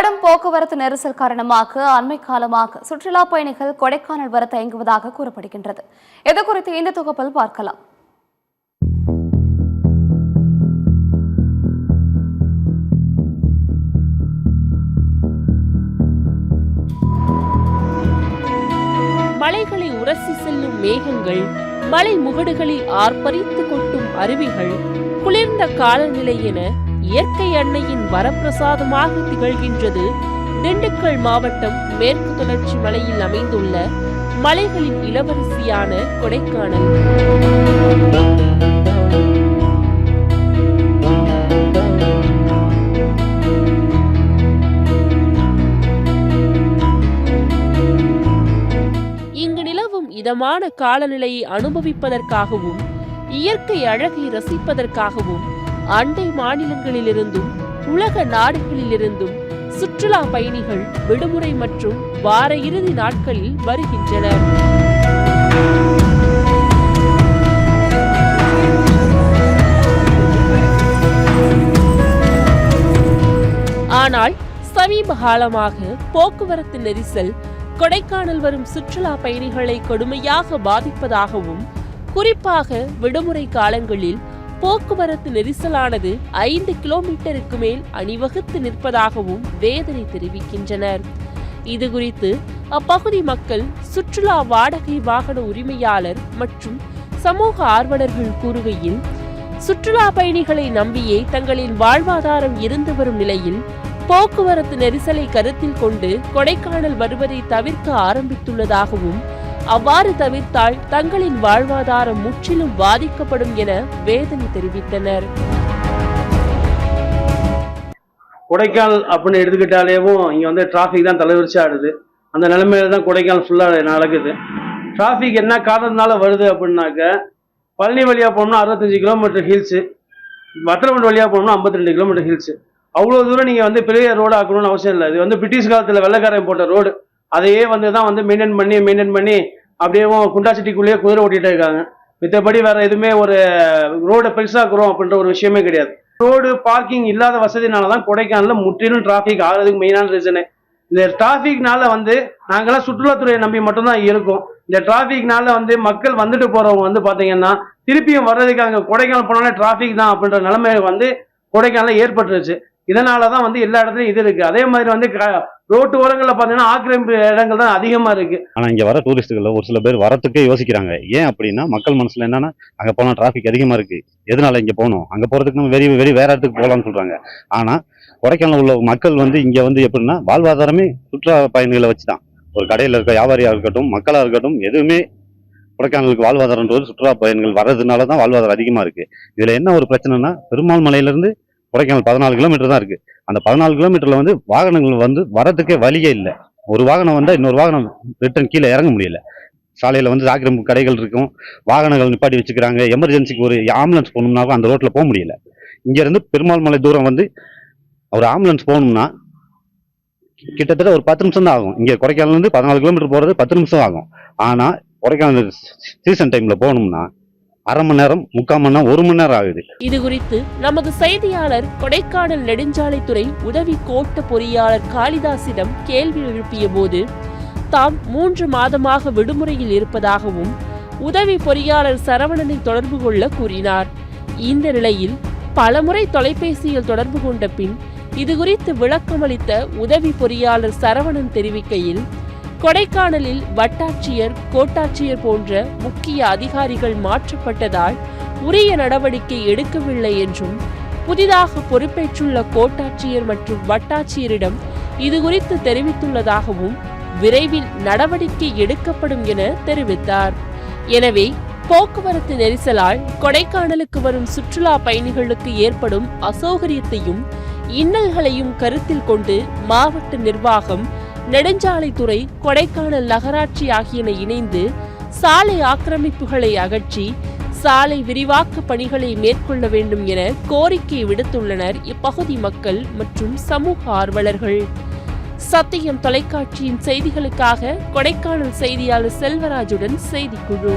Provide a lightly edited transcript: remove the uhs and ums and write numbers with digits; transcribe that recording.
கடும் போக்குவரத்து நெரிசல் காரணமாக அண்மை காலமாக சுற்றுலா பயணிகள் கொடைக்கானல் வர தயங்குவதாக கூறப்படுகின்றது. இதுகுறித்து இந்த தொகுப்பில் பார்க்கலாம். மலைகளை உரசி செல்லும் மேகங்கள், மலை முகடுகளில் ஆர்ப்பரித்து கொட்டும் அருவிகள், குளிர்ந்த காலநிலை என இயற்கை அன்னையின் வரப்பிரசாதமாக திகழ்கின்றது திண்டுக்கல் மாவட்டம் மேற்கு தொடர்ச்சி மலையில் அமைந்துள்ள மலைகளின் இளவரசியான கொடைக்கானல். இங்கு நிலவும் இதமான காலநிலையை அனுபவிப்பதற்காகவும் இயற்கை அழகை ரசிப்பதற்காகவும் அண்டை மாநிலங்களிலிருந்தும் உலக நாடுகளிலிருந்தும் சுற்றுலா பயணிகள் விடுமுறை மற்றும் வார இறுதி நாட்களில் வருகின்றனர். ஆனால் சமீப காலமாக போக்குவரத்து நெரிசல் கொடைக்கானல் வரும் சுற்றுலா பயணிகளை கொடுமையாக பாதிப்பதாகவும், குறிப்பாக விடுமுறை காலங்களில் போக்குவரத்து நெரிசலானது 5 கிலோமீட்டருக்கு மேல் அணிவகுத்து நிற்பதாகவும் வேதனை தெரிவிக்கின்றனர். இது குறித்து அப்பகுதி மக்கள், சுற்றுலா வாடகை வாகன உரிமையாளர் மற்றும் சமூக ஆர்வலர்கள் கூறுகையில், சுற்றுலா பயணிகளை நம்பியே தங்களின் வாழ்வாதாரம் இருந்து வரும் நிலையில் போக்குவரத்து நெரிசலை கருத்தில் கொண்டு கொடைக்கானல் வருவதை தவிர்க்க ஆரம்பித்துள்ளதாகவும், அவ்வாறு தவிர்த்தால் தங்களின் வாழ்வாதாரம் முற்றிலும் பாதிக்கப்படும் என வேதனை தெரிவித்தனர். கொடைக்கானல் அப்படின்னு எடுத்துக்கிட்டாலேவும் இங்க டிராபிக் தான் தலைவரிச்சு ஆடுது. அந்த நிலைமையில தான் கொடைக்கானல் ஃபுல்லா நடக்குது. டிராபிக் என்ன காரணத்தினால வருது அப்படின்னாக்க, பழனி வழியா போனோம்னா 65 கிலோமீட்டர் ஹில்ஸ், வத்திரமண்டு வழியா போனோம்னா 52 கிலோமீட்டர் ஹில்ஸ். அவ்வளவு தூரம் நீங்க பெரிய ரோடு ஆக்கணும்னு அவசியம் இல்லை. இது பிரிட்டிஷ் காலத்துல வெள்ளைக்காரன் போட்ட ரோடு. அதையே தான் மெயின்டைன் பண்ணி அப்படியே குண்டாச்சிட்டிக்குள்ளேயே குதிரை ஓட்டிட்டு இருக்காங்க. மித்தபடி வேற எதுவுமே ஒரு ரோடை பெருசாக்குறோம் அப்படின்ற ஒரு விஷயமே கிடையாது. ரோடு பார்க்கிங் இல்லாத வசதினாலதான் கொடைக்கானல்ல முற்றிலும் டிராபிக் ஆகிறதுக்கு மெயினான ரீசனு. இந்த டிராபிக்னால நாங்கெல்லாம் சுற்றுலாத்துறையை நம்பி மட்டும்தான் இருக்கோம். இந்த டிராபிக்னால மக்கள் வந்துட்டு போறவங்க பாத்தீங்கன்னா திருப்பியும் வர்றதுக்கு அங்க கொடைக்கானல் போனாலே டிராபிக் தான் அப்படின்ற நிலைமை கொடைக்கானல்ல ஏற்பட்டுருச்சு. இதனாலதான் எல்லா இடத்துலயும் இது இருக்கு. அதே மாதிரி ரோட்டு ஓரங்கள்ல பாத்தீங்கன்னா ஆக்கிரமிப்பு இடங்கள் தான் அதிகமா இருக்கு. ஆனா இங்க வர டூரிஸ்டுகள் ஒரு சில பேர் வரத்துக்கே யோசிக்கிறாங்க. ஏன் அப்படின்னா, மக்கள் மனசுல என்னன்னா, அங்க போனா டிராபிக் அதிகமா இருக்கு, எதனால இங்க போகணும், அங்க போறதுக்கு நம்ம வேற இடத்துக்கு போகலாம்னு சொல்றாங்க. ஆனா கொடைக்கானல் உள்ள மக்கள் இங்க எப்படின்னா, வாழ்வாதாரமே சுற்றுலா பயணிகளை வச்சுதான். ஒரு கடையில இருக்க வியாபாரியா இருக்கட்டும், மக்களா இருக்கட்டும், எதுவுமே கொடைக்கானலுக்கு வாழ்வாதாரன்றது சுற்றுலா பயணிகள் வர்றதுனாலதான் வாழ்வாதாரம் அதிகமா இருக்கு. இதுல என்ன ஒரு பிரச்சனைனா, பெருமாள் மலையில இருந்து கொடைக்கானல் 14 கிலோமீட்டர் தான் இருக்கு. அந்த 14 கிலோமீட்டர்ல வாகனங்கள் வரதுக்கே வழியே இல்லை. ஒரு வாகனம் இன்னொரு வாகனம் ரிட்டர்ன் கீழே இறங்க முடியல. சாலையில ஆக்கிரமிப்பு கடைகள் இருக்கும், வாகனங்கள் நிப்பாட்டி வச்சுக்கிறாங்க. எமர்ஜென்சிக்கு ஒரு ஆம்புலன்ஸ் போகணும்னாலும் அந்த ரோட்ல போக முடியல. இங்க இருந்து பெருமாள் மலை தூரம் ஒரு ஆம்புலன்ஸ் போகணும்னா கிட்டத்தட்ட ஒரு 10 நிமிஷம் தான் ஆகும். இங்க கொடைக்கானல் 14 கிலோமீட்டர் போறது 10 நிமிஷம் ஆகும். ஆனா கொடைக்கானல் சீசன் டைம்ல போகணும்னா அரை மணி நேரம், 3/4 மணி நேரம், 1 மணி நேரம் ஆகுது. இது குறித்து நமது செய்தியாளர் கொடைக்கானல் நெடுஞ்சாலைத்துறை உதவி கோட்ட பொறியாளர் காளிதாசிடம் கேள்வி எழுப்பிய போது, தாம் 3 மாதமாக விடுமுறையில் இருப்பதாகவும் உதவி பொறியாளர் சரவணனை தொடர்பு கொள்ள கூறினார். இந்த நிலையில் பலமுறை தொலைபேசியில் தொடர்பு கொண்ட பின் இதுகுறித்து விளக்கமளித்த உதவி பொறியாளர் சரவணன் தெரிவிக்கையில், கொடைக்கானலில் வட்டாட்சியர், கோட்டாட்சியர் போன்ற முக்கிய அதிகாரிகள் மாற்றப்பட்டதால் உரிய நடவடிக்கை எடுக்கவில்லை என்றும், புதிதாக பொறுப்பேற்றுள்ள கோட்டாட்சியர் மற்றும் வட்டாட்சியரிடம் இதுகுறித்து தெரிவித்துள்ளதாகவும், விரைவில் நடவடிக்கை எடுக்கப்படும் என தெரிவித்தார். எனவே போக்குவரத்து நெரிசலால் கொடைக்கானலுக்கு வரும் சுற்றுலா பயணிகளுக்கு ஏற்படும் அசௌகரியத்தையும் இன்னல்களையும் கருத்தில் கொண்டு மாவட்ட நிர்வாகம், நெடுஞ்சாலைத்துறை, கொடைக்கானல் நகராட்சி ஆகியன இணைந்து சாலை ஆக்கிரமிப்புகளை அகற்றி சாலை விரிவாக்க பணிகளை மேற்கொள்ள வேண்டும் என கோரிக்கை விடுத்துள்ளனர் இப்பகுதி மக்கள் மற்றும் சமூக ஆர்வலர்கள். சத்தியம் தொலைக்காட்சியின் செய்திகளுக்காக கொடைக்கானல் செய்தியாளர் செல்வராஜுடன் செய்திக்குழு.